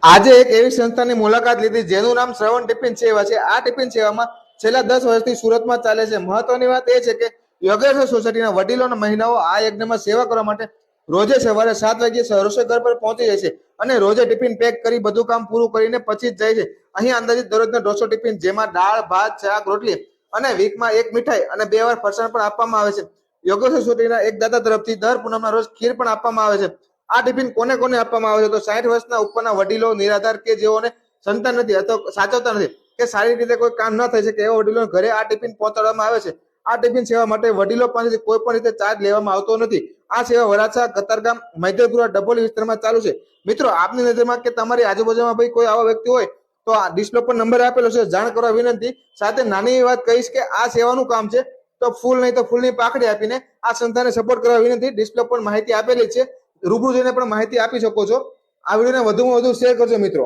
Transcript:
આજે એક એવી સંસ્થાની મુલાકાત લીધી જેનું નામ શ્રવણ ટિફિન સેવા છે. આ ટિફિન સેવામાં છેલ્લા 10 વર્ષથી સુરતમાં ચાલે છે. મહત્વની વાત એ છે કે યોગેશ્વર સોસાયટીના વડીલો અને મહિલાઓ આ યજ્ઞમાં સેવા કરવા માટે રોજે સવારે 7 વાગ્યે રસોઈ ઘર પર પહોંચી જાય છે અને રોજે ટિફિન પેક કરી બધું કામ પૂરું કરીને પછી જ જાય છે. અહીં અંદાજિત દરરોજનો 150 ટિફિન જેમાં દાળ, ભાત, શાક, રોટલી અને વીકમાં એક મીઠાઈ અને 2 વાર ફરસાણ પણ આપવામાં આવે છે. યોગેશ્વર સોસાયટીના એક દાતા તરફથી દર પૂનમના રોજ ખીર પણ આપવામાં આવે છે. આ ટિફિન કોને કોને આપવામાં આવે છે તો 60 વર્ષના ઉપરના વડીલો, નિરાધાર કે જેઓને સંતાન નથી અથવા સાચવતા નથી કે શારીરિક રીતે કોઈ કામ ન થઈ શકે એવા વડીલો ઘરે આ ટિફિન પહોંચાડવામાં આવે છે. આ ટિફિન સેવા માટે વડીલો પાસેથી કોઈ પણ રીતે ચાર્જ લેવામાં આવતો નથી. આ સેવા વરાછા, કતારગામ, મૈદરપુરા, ડભોલી વિસ્તારમાં ચાલુ છે. મિત્રો, આપની નજરમાં કે તમારી આજુબાજુમાં ભાઈ કોઈ આવા વ્યક્તિ હોય તો આ ડિસ્પ્લે પર નંબર આપેલો છે, જાણ કરવા વિનંતી. સાથે નાની એવી વાત કહીશ કે આ સેવાનું કામ છે તો ફૂલ નહીં તો ફૂલની પાકડી આપીને આ સંસ્થાને સપોર્ટ કરવા વિનંતી. ડિસ્પ્લે પર માહિતી આપેલી છે, રૂબરૂ જઈને પણ માહિતી આપી શકો છો. આ વિડીયોને વધુમાં વધુ શેર કરજો મિત્રો.